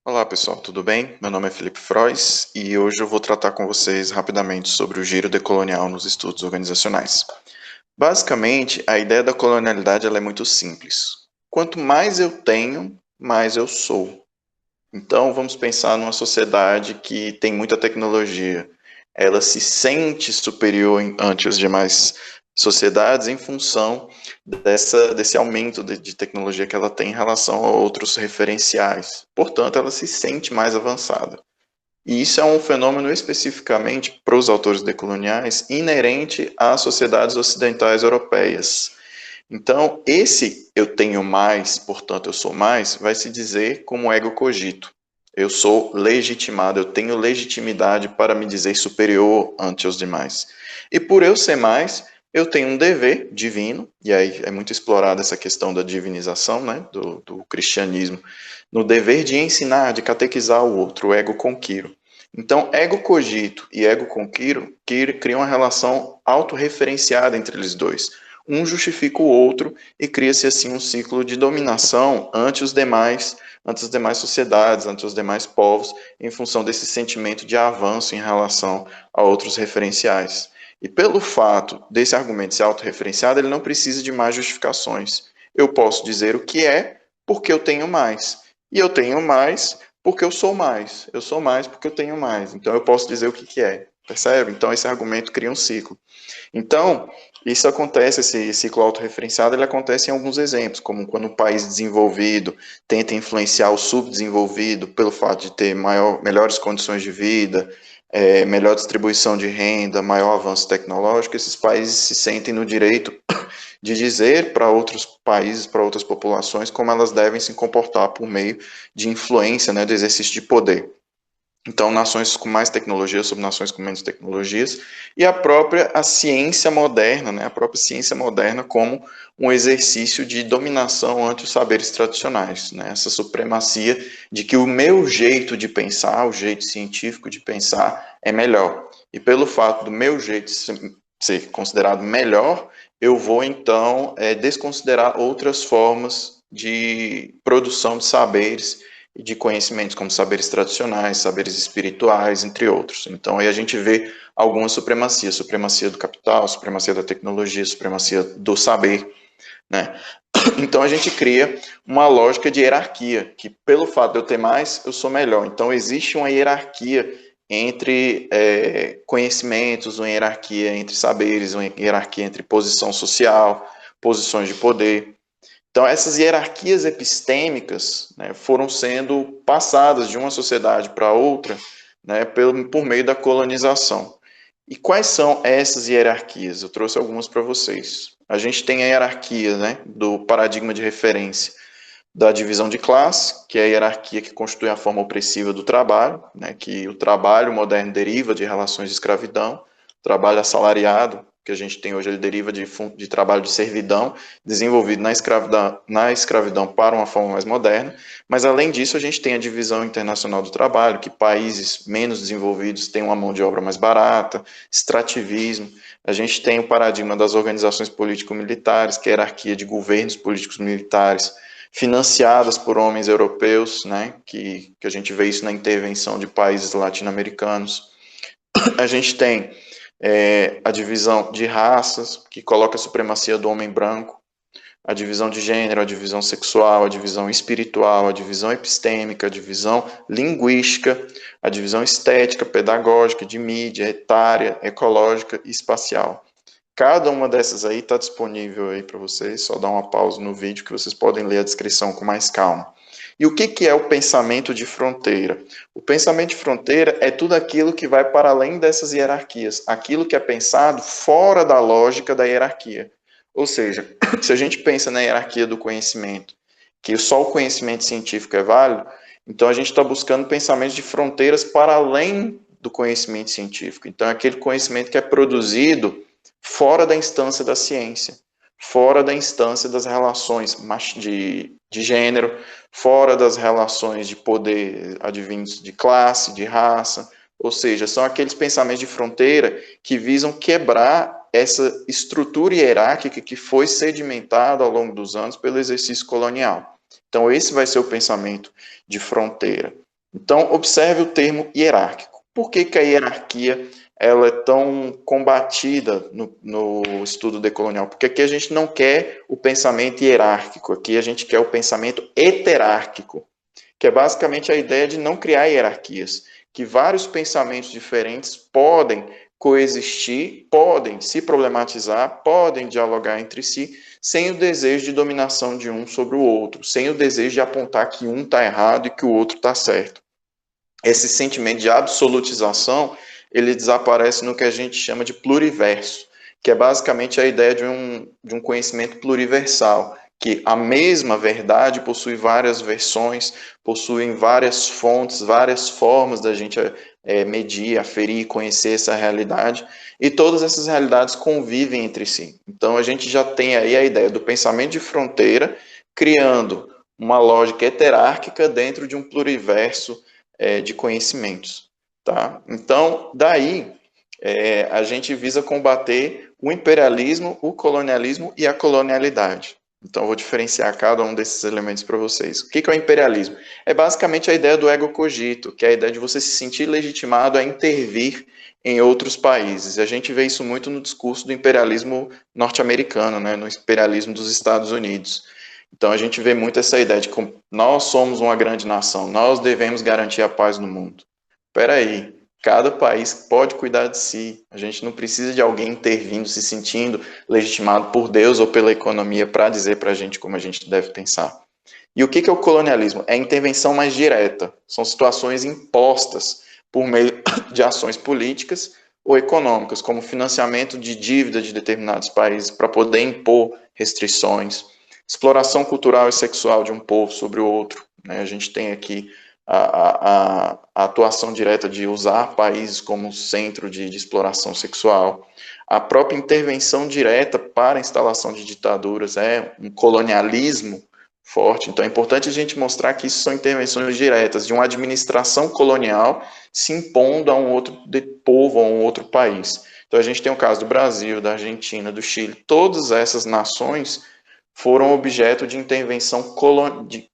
Olá pessoal, tudo bem? Meu nome é Felipe Frois e hoje eu vou tratar com vocês rapidamente sobre o giro decolonial nos estudos organizacionais. Basicamente, a ideia da colonialidade ela é muito simples. Quanto mais eu tenho, mais eu sou. Então vamos pensar numa sociedade que tem muita tecnologia. Ela se sente superior ante as demais sociedades em função desse aumento de tecnologia que ela tem em relação a outros referenciais. Portanto, ela se sente mais avançada. E isso é um fenômeno especificamente para os autores decoloniais inerente às sociedades ocidentais europeias. Então, esse eu tenho mais, portanto eu sou mais, vai se dizer como ego cogito. Eu sou legitimado, eu tenho legitimidade para me dizer superior ante os demais. E por eu ser mais, eu tenho um dever divino, e aí é muito explorada essa questão da divinização, né, do cristianismo, no dever de ensinar, de catequizar o outro, o ego conquiro. Então, ego cogito e ego conquiro criam uma relação autorreferenciada entre eles dois. Um justifica o outro e cria-se assim um ciclo de dominação ante as demais sociedades, ante os demais povos, em função desse sentimento de avanço em relação a outros referenciais. E pelo fato desse argumento ser autorreferenciado, ele não precisa de mais justificações. Eu posso dizer o que é porque eu tenho mais. E eu tenho mais porque eu sou mais. Eu sou mais porque eu tenho mais. Então eu posso dizer o que é. Percebe? Então esse argumento cria um ciclo. Então, isso acontece, esse ciclo autorreferenciado, ele acontece em alguns exemplos, como quando um país desenvolvido tenta influenciar o subdesenvolvido pelo fato de ter melhores condições de vida, melhor distribuição de renda, maior avanço tecnológico, esses países se sentem no direito de dizer para outros países, para outras populações, como elas devem se comportar por meio de influência, né, do exercício de poder. Então, nações com mais tecnologias sobre nações com menos tecnologias, e a ciência moderna, né, a própria ciência moderna como um exercício de dominação ante os saberes tradicionais, né, essa supremacia de que o meu jeito de pensar, o jeito científico de pensar é melhor. E pelo fato do meu jeito ser considerado melhor, eu vou então desconsiderar outras formas de produção de saberes e de conhecimentos como saberes tradicionais, saberes espirituais, entre outros. Então aí a gente vê algumas supremacias, supremacia do capital, supremacia da tecnologia, supremacia do saber, né? Então a gente cria uma lógica de hierarquia, que pelo fato de eu ter mais, eu sou melhor. Então existe uma hierarquia entre conhecimentos, uma hierarquia entre saberes, uma hierarquia entre posição social, posições de poder. Então, essas hierarquias epistêmicas, né, foram sendo passadas de uma sociedade para outra, né, por meio da colonização. E quais são essas hierarquias? Eu trouxe algumas para vocês. A gente tem a hierarquia, né, do paradigma de referência da divisão de classe, que é a hierarquia que constitui a forma opressiva do trabalho, né, que o trabalho moderno deriva de relações de escravidão, trabalho assalariado, que a gente tem hoje, ele deriva de trabalho de servidão, desenvolvido na escravidão para uma forma mais moderna, mas além disso a gente tem a divisão internacional do trabalho, que países menos desenvolvidos têm uma mão de obra mais barata, extrativismo, a gente tem o paradigma das organizações político-militares, que é a hierarquia de governos políticos militares, financiadas por homens europeus, né, que a gente vê isso na intervenção de países latino-americanos. A gente tem a divisão de raças, que coloca a supremacia do homem branco, a divisão de gênero, a divisão sexual, a divisão espiritual, a divisão epistêmica, a divisão linguística, a divisão estética, pedagógica, de mídia, etária, ecológica e espacial. Cada uma dessas aí está disponível aí para vocês, só dá uma pausa no vídeo que vocês podem ler a descrição com mais calma. E o que é o pensamento de fronteira? O pensamento de fronteira é tudo aquilo que vai para além dessas hierarquias, aquilo que é pensado fora da lógica da hierarquia. Ou seja, se a gente pensa na hierarquia do conhecimento, que só o conhecimento científico é válido, então a gente está buscando pensamentos de fronteiras para além do conhecimento científico. Então é aquele conhecimento que é produzido fora da instância da ciência, fora da instância das relações de gênero, fora das relações de poder advindos de classe, de raça, ou seja, são aqueles pensamentos de fronteira que visam quebrar essa estrutura hierárquica que foi sedimentada ao longo dos anos pelo exercício colonial. Então, esse vai ser o pensamento de fronteira. Então, observe o termo hierárquico. Por que a hierarquia ela é tão combatida no estudo decolonial? Porque aqui a gente não quer o pensamento hierárquico, aqui a gente quer o pensamento heterárquico, que é basicamente a ideia de não criar hierarquias, que vários pensamentos diferentes podem coexistir, podem se problematizar, podem dialogar entre si, sem o desejo de dominação de um sobre o outro, sem o desejo de apontar que um está errado e que o outro está certo. Esse sentimento de absolutização, ele desaparece no que a gente chama de pluriverso, que é basicamente a ideia de um conhecimento pluriversal, que a mesma verdade possui várias versões, possui várias fontes, várias formas da gente medir, aferir, conhecer essa realidade, e todas essas realidades convivem entre si. Então a gente já tem aí a ideia do pensamento de fronteira, criando uma lógica heterárquica dentro de um pluriverso de conhecimentos. Tá? Então, daí, a gente visa combater o imperialismo, o colonialismo e a colonialidade. Então, eu vou diferenciar cada um desses elementos para vocês. O que é o imperialismo? É basicamente a ideia do ego cogito, que é a ideia de você se sentir legitimado a intervir em outros países. E a gente vê isso muito no discurso do imperialismo norte-americano, né, no imperialismo dos Estados Unidos. Então a gente vê muito essa ideia de que nós somos uma grande nação, nós devemos garantir a paz no mundo. Espera aí, cada país pode cuidar de si. A gente não precisa de alguém intervindo, se sentindo legitimado por Deus ou pela economia para dizer para a gente como a gente deve pensar. E o que é o colonialismo? É a intervenção mais direta. São situações impostas por meio de ações políticas ou econômicas, como financiamento de dívida de determinados países para poder impor restrições, exploração cultural e sexual de um povo sobre o outro. Né? A gente tem aqui a atuação direta de usar países como centro de exploração sexual, a própria intervenção direta para a instalação de ditaduras, é um colonialismo forte. Então é importante a gente mostrar que isso são intervenções diretas de uma administração colonial se impondo a um outro povo, a um outro país. Então a gente tem o caso do Brasil, da Argentina, do Chile, todas essas nações foram objeto de intervenção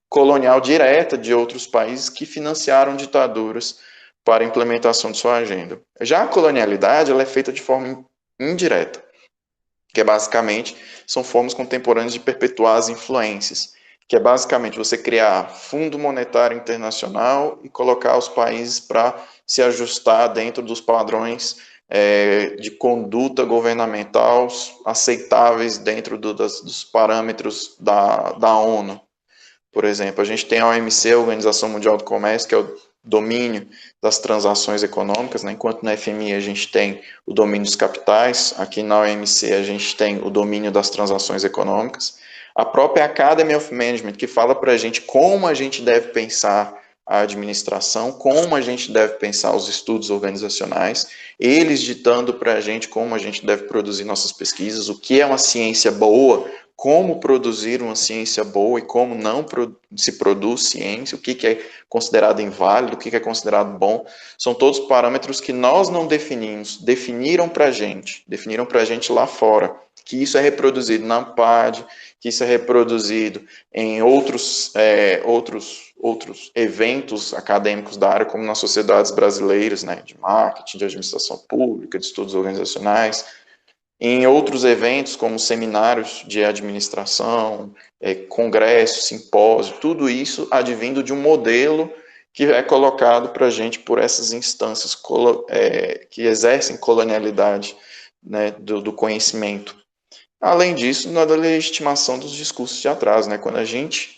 colonial direta de outros países que financiaram ditaduras para a implementação de sua agenda. Já a colonialidade ela é feita de forma indireta, que é basicamente são formas contemporâneas de perpetuar as influências, que é basicamente você criar Fundo Monetário Internacional e colocar os países para se ajustar dentro dos padrões de conduta governamental aceitáveis dentro dos parâmetros da ONU. Por exemplo, a gente tem a OMC, a Organização Mundial do Comércio, que é o domínio das transações econômicas, né? Enquanto na FMI a gente tem o domínio dos capitais, aqui na OMC a gente tem o domínio das transações econômicas. A própria Academy of Management, que fala para a gente como a gente deve pensar a administração, como a gente deve pensar os estudos organizacionais, eles ditando para a gente como a gente deve produzir nossas pesquisas, o que é uma ciência boa, como produzir uma ciência boa e como não se produz ciência, o que é considerado inválido, o que é considerado bom, são todos parâmetros que nós não definimos, definiram para a gente lá fora, que isso é reproduzido na ANPAD, que isso é reproduzido em outros eventos acadêmicos da área, como nas sociedades brasileiras, né, de marketing, de administração pública, de estudos organizacionais, em outros eventos, como seminários de administração, congressos, simpósios, tudo isso advindo de um modelo que é colocado para a gente por essas instâncias que exercem colonialidade, né, do conhecimento. Além disso, na legitimação dos discursos teatrais, né, quando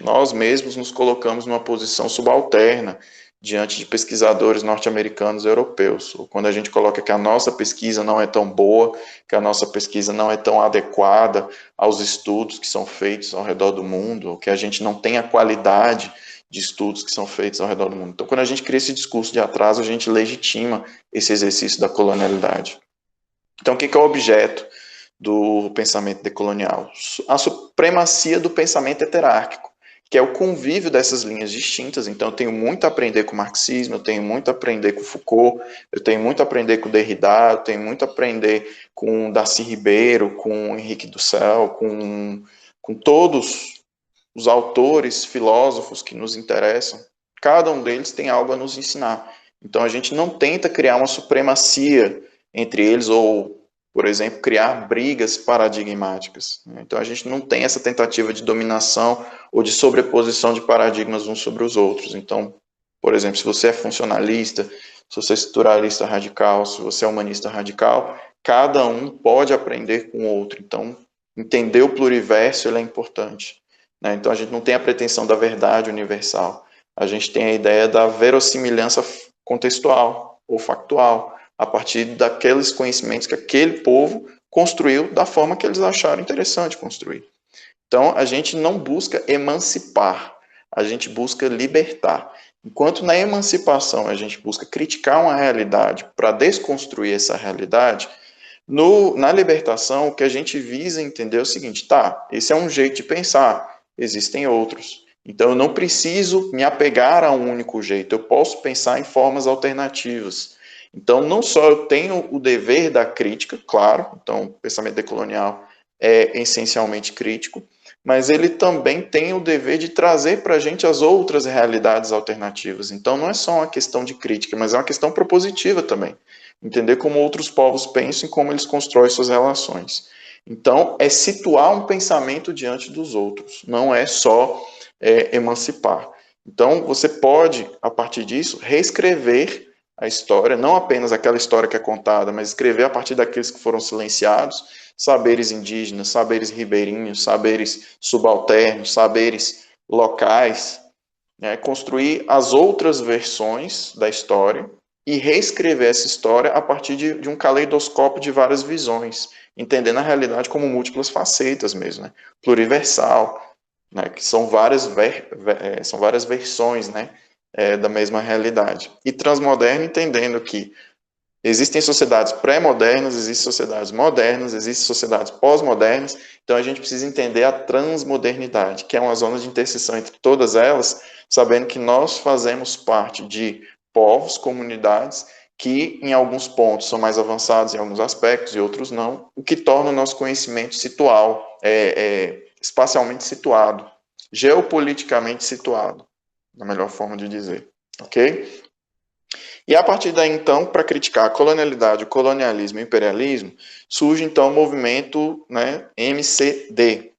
nós mesmos nos colocamos numa posição subalterna, diante de pesquisadores norte-americanos e europeus, ou quando a gente coloca que a nossa pesquisa não é tão boa, que a nossa pesquisa não é tão adequada aos estudos que são feitos ao redor do mundo, ou que a gente não tem a qualidade de estudos que são feitos ao redor do mundo. Então, quando a gente cria esse discurso de atraso, a gente legitima esse exercício da colonialidade. Então, o que é o objeto do pensamento decolonial? A supremacia do pensamento heterárquico, que é o convívio dessas linhas distintas. Então, eu tenho muito a aprender com o marxismo, eu tenho muito a aprender com Foucault, eu tenho muito a aprender com Derrida, eu tenho muito a aprender com Darcy Ribeiro, com Henrique Dussel, com todos os autores, filósofos que nos interessam. cada um deles tem algo a nos ensinar. Então a gente não tenta criar uma supremacia entre eles ou, por exemplo, criar brigas paradigmáticas. Então a gente não tem essa tentativa de dominação ou de sobreposição de paradigmas uns sobre os outros. Então, por exemplo, se você é funcionalista, se você é estruturalista radical, se você é humanista radical, cada um pode aprender com o outro. Então, entender o pluriverso ele é importante. Então a gente não tem a pretensão da verdade universal. A gente tem a ideia da verossimilhança contextual ou factual, a partir daqueles conhecimentos que aquele povo construiu da forma que eles acharam interessante construir. Então, a gente não busca emancipar, a gente busca libertar. Enquanto na emancipação a gente busca criticar uma realidade para desconstruir essa realidade, na libertação o que a gente visa entender é o seguinte, tá, esse é um jeito de pensar, existem outros. Então eu não preciso me apegar a um único jeito, eu posso pensar em formas alternativas. Então não só eu tenho o dever da crítica, claro, então o pensamento decolonial é essencialmente crítico, mas ele também tem o dever de trazer para a gente as outras realidades alternativas. Então não é só uma questão de crítica, mas é uma questão propositiva também. Entender como outros povos pensam e como eles constroem suas relações. Então, é situar um pensamento diante dos outros, não é só emancipar. Então, você pode, a partir disso, reescrever a história, não apenas aquela história que é contada, mas escrever a partir daqueles que foram silenciados, saberes indígenas, saberes ribeirinhos, saberes subalternos, saberes locais, construir as outras versões da história e reescrever essa história a partir de um caleidoscópio de várias visões, entendendo a realidade como múltiplas facetas mesmo, pluriversal, que são são várias versões, da mesma realidade. E transmoderno entendendo que existem sociedades pré-modernas, existem sociedades modernas, existem sociedades pós-modernas, então a gente precisa entender a transmodernidade, que é uma zona de interseção entre todas elas, sabendo que nós fazemos parte de povos, comunidades, que em alguns pontos são mais avançados em alguns aspectos e outros não, o que torna o nosso conhecimento espacialmente situado, geopoliticamente situado, na melhor forma de dizer, ok? E a partir daí, então, para criticar a colonialidade, o colonialismo e o imperialismo, surge, então, o movimento MCD,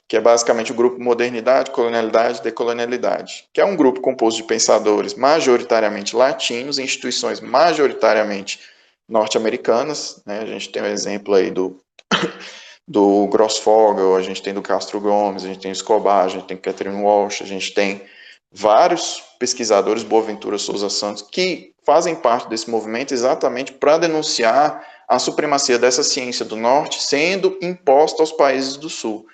que é basicamente o grupo Modernidade, Colonialidade e Decolonialidade, que é um grupo composto de pensadores majoritariamente latinos, instituições majoritariamente norte-americanas. A gente tem o exemplo aí do Grossfogel, a gente tem do Castro Gomes, a gente tem o Escobar, a gente tem Catherine Walsh, a gente tem vários pesquisadores, Boaventura Souza Santos, que fazem parte desse movimento exatamente para denunciar a supremacia dessa ciência do norte sendo imposta aos países do sul.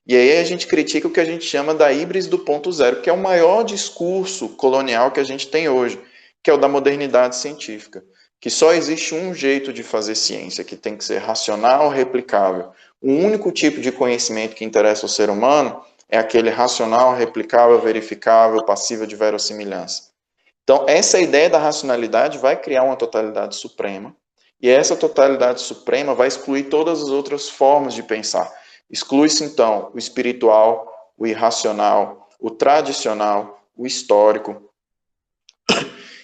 E aí a gente critica o que a gente chama da híbris do ponto zero, que é o maior discurso colonial que a gente tem hoje, que é o da modernidade científica, que só existe um jeito de fazer ciência, que tem que ser racional, replicável. O único tipo de conhecimento que interessa ao ser humano é aquele racional, replicável, verificável, passível de verossimilhança. Então, essa ideia da racionalidade vai criar uma totalidade suprema, e essa totalidade suprema vai excluir todas as outras formas de pensar. Exclui-se, então, o espiritual, o irracional, o tradicional, o histórico.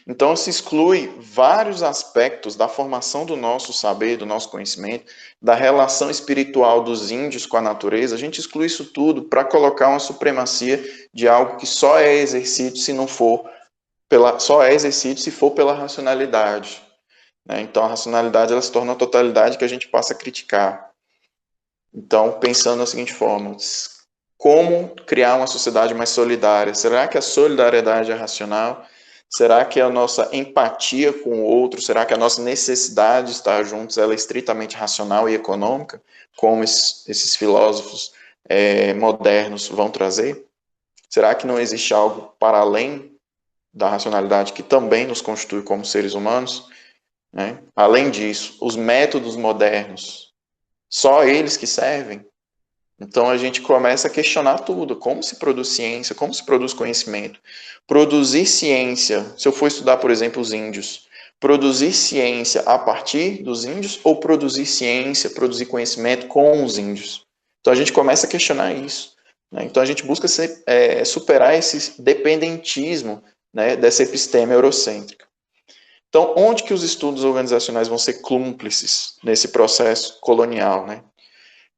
Então, se exclui vários aspectos da formação do nosso saber, do nosso conhecimento, da relação espiritual dos índios com a natureza. A gente exclui isso tudo para colocar uma supremacia de algo que só é exercido se não for só é exercido se for pela racionalidade. Então, a racionalidade ela se torna uma totalidade que a gente passa a criticar. Então, pensando da seguinte forma, como criar uma sociedade mais solidária? Será que a solidariedade é racional? Será que a nossa empatia com o outro, será que a nossa necessidade de estar juntos ela é estritamente racional e econômica, como esses filósofos modernos vão trazer? Será que não existe algo para além da racionalidade que também nos constitui como seres humanos? Além disso, os métodos modernos, só eles que servem? Então a gente começa a questionar tudo, como se produz ciência, como se produz conhecimento. Produzir ciência, se eu for estudar, por exemplo, os índios, produzir ciência a partir dos índios ou produzir ciência, produzir conhecimento com os índios? Então a gente começa a questionar isso. né? Então a gente busca superar esse dependentismo, né, dessa episteme eurocêntrica. Então, onde que os estudos organizacionais vão ser cúmplices nesse processo colonial, né?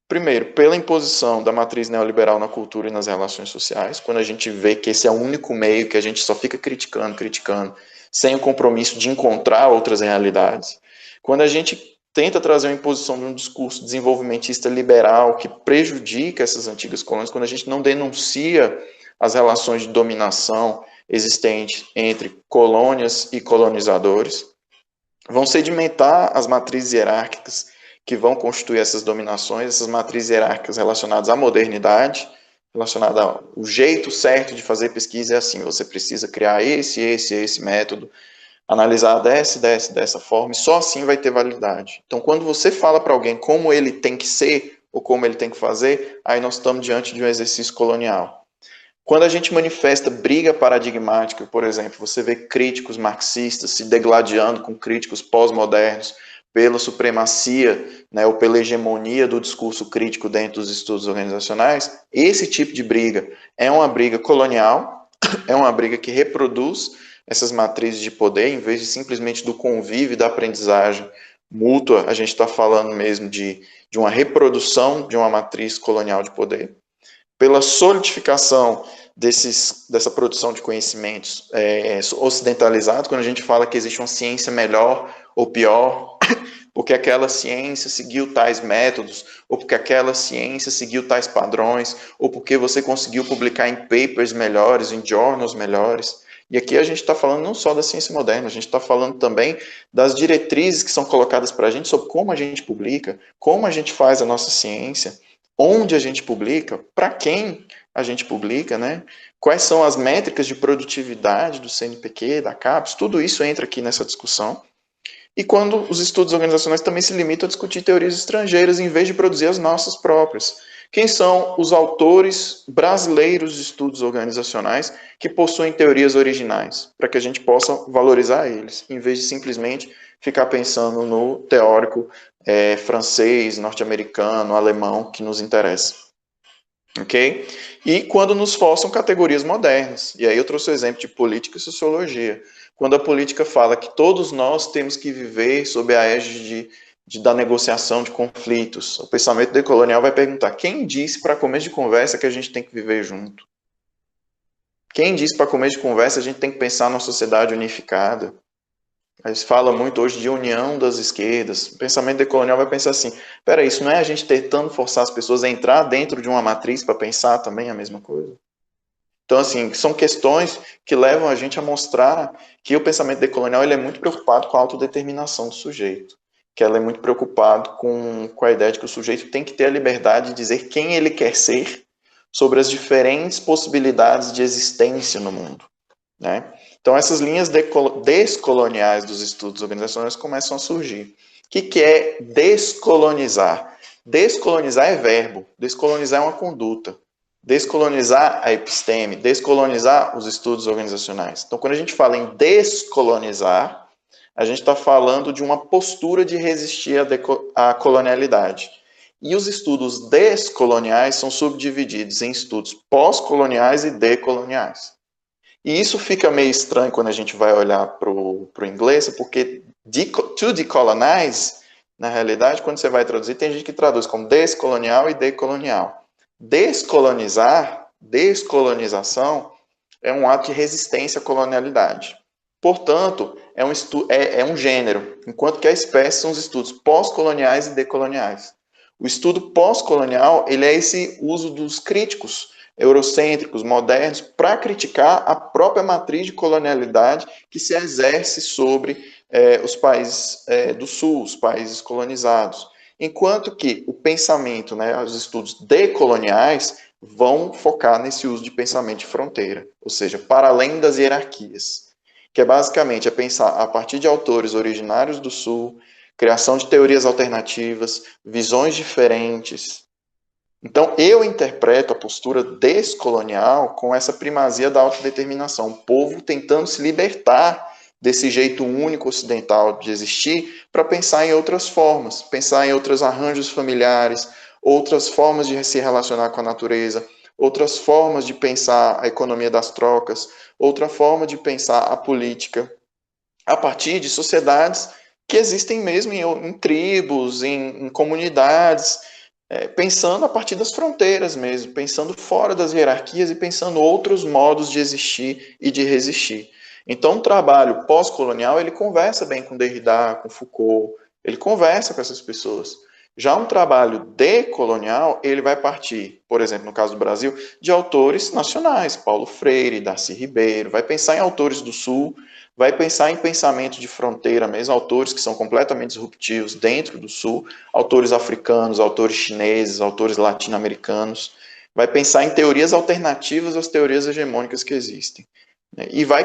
Primeiro, pela imposição da matriz neoliberal na cultura e nas relações sociais, quando a gente vê que esse é o único meio que a gente só fica criticando, sem o compromisso de encontrar outras realidades. Quando a gente tenta trazer uma imposição de um discurso desenvolvimentista liberal que prejudica essas antigas colônias, quando a gente não denuncia as relações de dominação existentes entre colônias e colonizadores, vão sedimentar as matrizes hierárquicas que vão constituir essas dominações, essas matrizes hierárquicas relacionadas à modernidade, relacionada ao jeito certo de fazer pesquisa é assim, você precisa criar esse método, analisar dessa forma, e só assim vai ter validade. Então, quando você fala para alguém como ele tem que ser, ou como ele tem que fazer, aí nós estamos diante de um exercício colonial. Quando a gente manifesta briga paradigmática, por exemplo, você vê críticos marxistas se degladiando com críticos pós-modernos pela supremacia, né, ou pela hegemonia do discurso crítico dentro dos estudos organizacionais, esse tipo de briga é uma briga colonial, é uma briga que reproduz essas matrizes de poder, em vez de simplesmente do convívio e da aprendizagem mútua, a gente está falando mesmo de uma reprodução de uma matriz colonial de poder. Pela solidificação dessa produção de conhecimentos ocidentalizados, quando a gente fala que existe uma ciência melhor ou pior, porque aquela ciência seguiu tais métodos, ou porque aquela ciência seguiu tais padrões, ou porque você conseguiu publicar em papers melhores, em journals melhores. E aqui a gente está falando não só da ciência moderna, a gente está falando também das diretrizes que são colocadas para a gente sobre como a gente publica, como a gente faz a nossa ciência, onde a gente publica, para quem a gente publica, né? Quais são as métricas de produtividade do CNPq, da CAPES, tudo isso entra aqui nessa discussão. E quando os estudos organizacionais também se limitam a discutir teorias estrangeiras em vez de produzir as nossas próprias. Quem são os autores brasileiros de estudos organizacionais que possuem teorias originais, para que a gente possa valorizar eles, em vez de simplesmente ficar pensando no teórico francês, norte-americano, alemão, que nos interessa. Ok? E quando nos forçam categorias modernas. E aí eu trouxe o exemplo de política e sociologia. Quando a política fala que todos nós temos que viver sob a égide da negociação de conflitos, o pensamento decolonial vai perguntar: quem disse para começo de conversa que a gente tem que viver junto? Quem disse para começo de conversa a gente tem que pensar numa sociedade unificada? A gente fala muito hoje de união das esquerdas. O pensamento decolonial vai pensar assim: peraí, isso não é a gente tentando forçar as pessoas a entrar dentro de uma matriz para pensar também a mesma coisa? Então, assim, são questões que levam a gente a mostrar que o pensamento decolonial ele é muito preocupado com a autodeterminação do sujeito, que ela é muito preocupado com a ideia de que o sujeito tem que ter a liberdade de dizer quem ele quer ser sobre as diferentes possibilidades de existência no mundo, né? Então, essas linhas descoloniais dos estudos organizacionais começam a surgir. O que é descolonizar? Descolonizar é verbo, descolonizar é uma conduta. Descolonizar a episteme, descolonizar os estudos organizacionais. Então, quando a gente fala em descolonizar, a gente está falando de uma postura de resistir à colonialidade. E os estudos descoloniais são subdivididos em estudos pós-coloniais e decoloniais. E isso fica meio estranho quando a gente vai olhar para o inglês, porque to decolonize, na realidade, quando você vai traduzir, tem gente que traduz como descolonial e decolonial. Descolonizar, descolonização, é um ato de resistência à colonialidade. Portanto, é um gênero, enquanto que a espécie são os estudos pós-coloniais e decoloniais. O estudo pós-colonial, ele é esse uso dos críticos eurocêntricos, modernos, para criticar a própria matriz de colonialidade que se exerce sobre os países do Sul, os países colonizados. Enquanto que o pensamento, né, os estudos decoloniais, vão focar nesse uso de pensamento de fronteira, ou seja, para além das hierarquias, que é basicamente pensar a partir de autores originários do Sul, criação de teorias alternativas, visões diferentes. Então, eu interpreto a postura descolonial com essa primazia da autodeterminação, o povo tentando se libertar desse jeito único ocidental de existir para pensar em outras formas, pensar em outros arranjos familiares, outras formas de se relacionar com a natureza, outras formas de pensar a economia das trocas, outra forma de pensar a política, a partir de sociedades que existem mesmo em tribos, em comunidades, pensando a partir das fronteiras mesmo, pensando fora das hierarquias e pensando outros modos de existir e de resistir. Então, o trabalho pós-colonial, ele conversa bem com Derrida, com Foucault, ele conversa com essas pessoas. Já um trabalho decolonial, ele vai partir, por exemplo, no caso do Brasil, de autores nacionais, Paulo Freire, Darcy Ribeiro, vai pensar em autores do Sul, vai pensar em pensamento de fronteira mesmo, autores que são completamente disruptivos dentro do Sul, autores africanos, autores chineses, autores latino-americanos, vai pensar em teorias alternativas às teorias hegemônicas que existem. E vai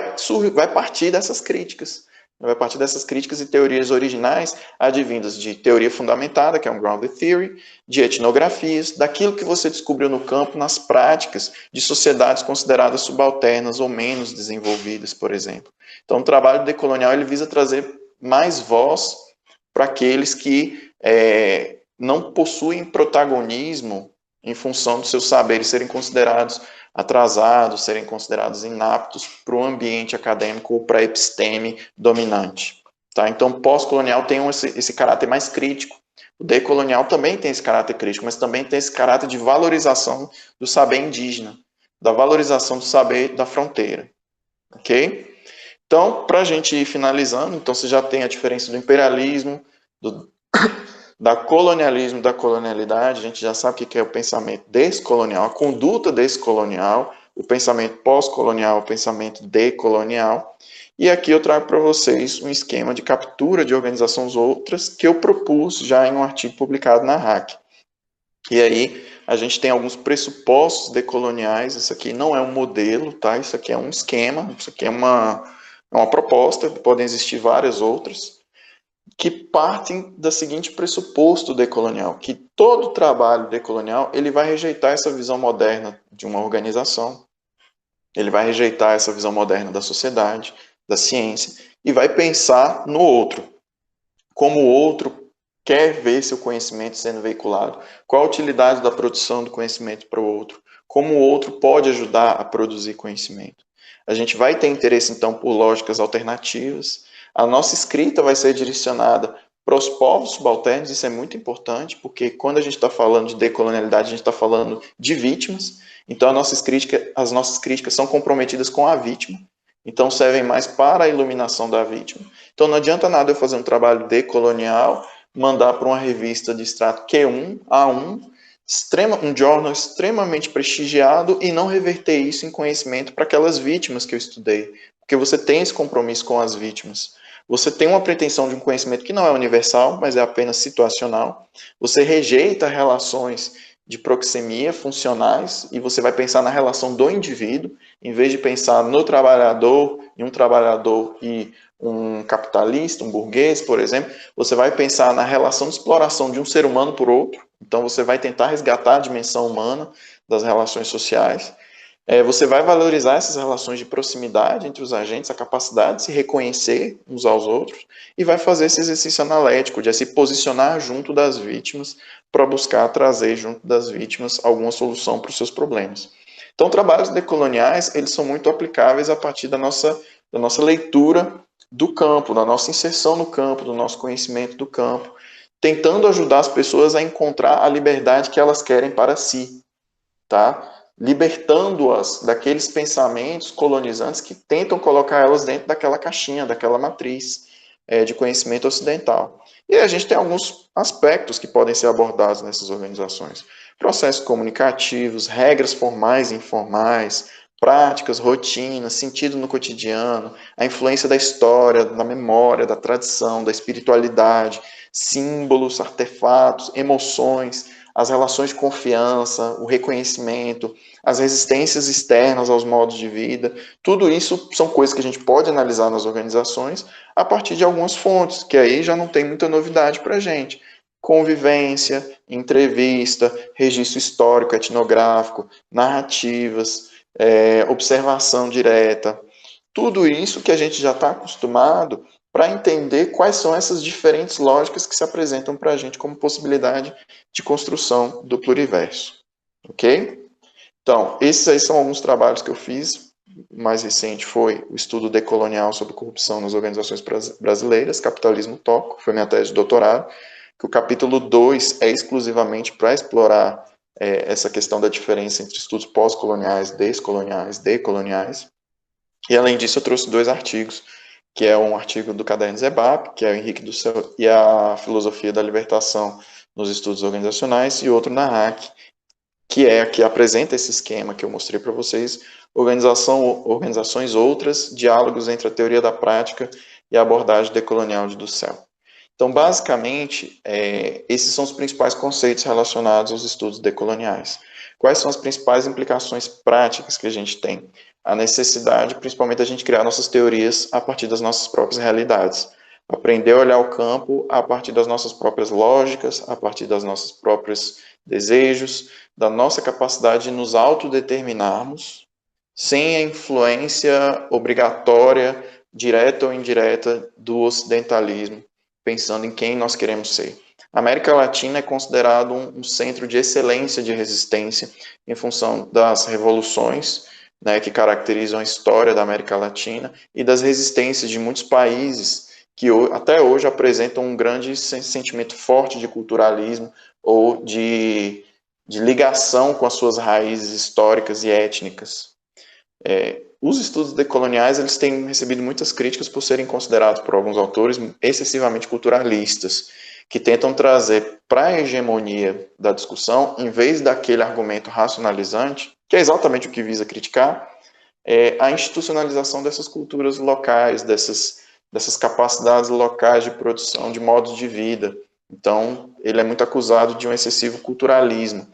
partir dessas críticas. Vai partir dessas críticas e teorias originais advindas de teoria fundamentada, que é um grounded theory, de etnografias, daquilo que você descobriu no campo, nas práticas de sociedades consideradas subalternas ou menos desenvolvidas, por exemplo. Então, o trabalho decolonial ele visa trazer mais voz para aqueles que não possuem protagonismo em função dos seus saberes serem considerados atrasados, serem considerados inaptos para o ambiente acadêmico ou para a episteme dominante. Tá? Então, pós-colonial tem esse caráter mais crítico. O decolonial também tem esse caráter crítico, mas também tem esse caráter de valorização do saber indígena, da valorização do saber da fronteira. Ok? Então, para a gente ir finalizando, então você já tem a diferença do imperialismo, da colonialismo, da colonialidade, a gente já sabe o que é o pensamento descolonial, a conduta descolonial, o pensamento pós-colonial, o pensamento decolonial. E aqui eu trago para vocês um esquema de captura de organizações outras que eu propus já em um artigo publicado na RAC. E aí a gente tem alguns pressupostos decoloniais, isso aqui não é um modelo, tá? Isso aqui é um esquema, isso aqui é uma proposta, podem existir várias outras, que partem do seguinte pressuposto decolonial, que todo trabalho decolonial ele vai rejeitar essa visão moderna de uma organização, ele vai rejeitar essa visão moderna da sociedade, da ciência, e vai pensar no outro, como o outro quer ver seu conhecimento sendo veiculado, qual a utilidade da produção do conhecimento para o outro, como o outro pode ajudar a produzir conhecimento. A gente vai ter interesse, então, por lógicas alternativas. A nossa escrita vai ser direcionada para os povos subalternos, isso é muito importante, porque quando a gente está falando de decolonialidade, a gente está falando de vítimas, então as nossas críticas são comprometidas com a vítima, então servem mais para a iluminação da vítima. Então não adianta nada eu fazer um trabalho decolonial, mandar para uma revista de extrato Q1, A1, um jornal extremamente prestigiado e não reverter isso em conhecimento para aquelas vítimas que eu estudei. Porque você tem esse compromisso com as vítimas. Você tem uma pretensão de um conhecimento que não é universal, mas é apenas situacional. Você rejeita relações de proxemia funcionais e você vai pensar na relação do indivíduo, em vez de pensar no trabalhador, em um trabalhador e um capitalista, um burguês, por exemplo, você vai pensar na relação de exploração de um ser humano por outro. Então você vai tentar resgatar a dimensão humana das relações sociais. Você vai valorizar essas relações de proximidade entre os agentes, a capacidade de se reconhecer uns aos outros, e vai fazer esse exercício analético de se posicionar junto das vítimas para buscar trazer junto das vítimas alguma solução para os seus problemas. Então, trabalhos decoloniais, eles são muito aplicáveis a partir da nossa leitura do campo, da nossa inserção no campo, do nosso conhecimento do campo, tentando ajudar as pessoas a encontrar a liberdade que elas querem para si, tá? Libertando-as daqueles pensamentos colonizantes que tentam colocar elas dentro daquela caixinha, daquela matriz de conhecimento ocidental. E a gente tem alguns aspectos que podem ser abordados nessas organizações. Processos comunicativos, regras formais e informais, práticas, rotinas, sentido no cotidiano, a influência da história, da memória, da tradição, da espiritualidade, símbolos, artefatos, emoções, as relações de confiança, o reconhecimento, as resistências externas aos modos de vida, tudo isso são coisas que a gente pode analisar nas organizações a partir de algumas fontes, que aí já não tem muita novidade para a gente. Convivência, entrevista, registro histórico, etnográfico, narrativas, observação direta, tudo isso que a gente já está acostumado para entender quais são essas diferentes lógicas que se apresentam para a gente como possibilidade de construção do pluriverso. Ok? Então, esses aí são alguns trabalhos que eu fiz. O mais recente foi o estudo decolonial sobre corrupção nas organizações brasileiras, Capitalismo Utópico, foi minha tese de doutorado, que o capítulo 2 é exclusivamente para explorar essa questão da diferença entre estudos pós-coloniais, descoloniais, decoloniais. E além disso, eu trouxe 2 artigos, que é um artigo do Caderno Zebap, que é o Henrique do Céu e a Filosofia da Libertação nos Estudos Organizacionais, e outro na RAC, que apresenta esse esquema que eu mostrei para vocês, organizações outras, diálogos entre a teoria da prática e a abordagem decolonial de Dussel. Então, basicamente, esses são os principais conceitos relacionados aos estudos decoloniais. Quais são as principais implicações práticas que a gente tem? A necessidade, principalmente, da gente criar nossas teorias a partir das nossas próprias realidades. Aprender a olhar o campo a partir das nossas próprias lógicas, a partir das nossas próprios desejos, da nossa capacidade de nos autodeterminarmos sem a influência obrigatória, direta ou indireta, do ocidentalismo, pensando em quem nós queremos ser. A América Latina é considerado um centro de excelência de resistência em função das revoluções, né, que caracterizam a história da América Latina e das resistências de muitos países que até hoje apresentam um grande sentimento forte de culturalismo ou de ligação com as suas raízes históricas e étnicas. Os estudos decoloniais eles têm recebido muitas críticas por serem considerados por alguns autores excessivamente culturalistas, que tentam trazer para a hegemonia da discussão, em vez daquele argumento racionalizante, que é exatamente o que visa criticar, a institucionalização dessas culturas locais, dessas capacidades locais de produção, de modos de vida. Então, ele é muito acusado de um excessivo culturalismo.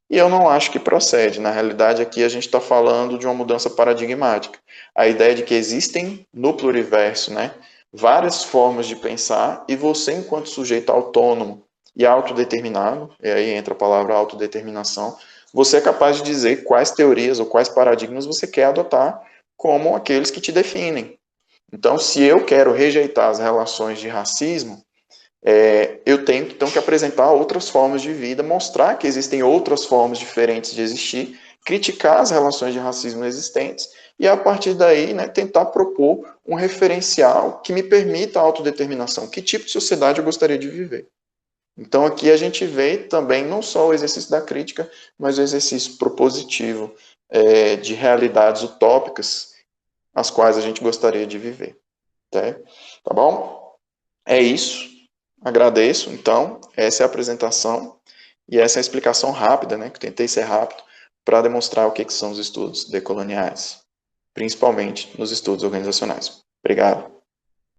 E eu não acho que procede. Na realidade, aqui a gente está falando de uma mudança paradigmática. A ideia de que existem no pluriverso, né, várias formas de pensar e você, enquanto sujeito autônomo e autodeterminado, e aí entra a palavra autodeterminação, você é capaz de dizer quais teorias ou quais paradigmas você quer adotar como aqueles que te definem. Então, se eu quero rejeitar as relações de racismo, eu tenho então que apresentar outras formas de vida, mostrar que existem outras formas diferentes de existir, criticar as relações de racismo existentes e, a partir daí, né, tentar propor um referencial que me permita a autodeterminação. Que tipo de sociedade eu gostaria de viver? Então, aqui a gente vê também não só o exercício da crítica, mas o exercício propositivo de realidades utópicas as quais a gente gostaria de viver. Tá bom? É isso. Agradeço, então, essa é a apresentação e essa é a explicação rápida, né, que eu tentei ser rápido, para demonstrar o que são os estudos decoloniais, principalmente nos estudos organizacionais. Obrigado.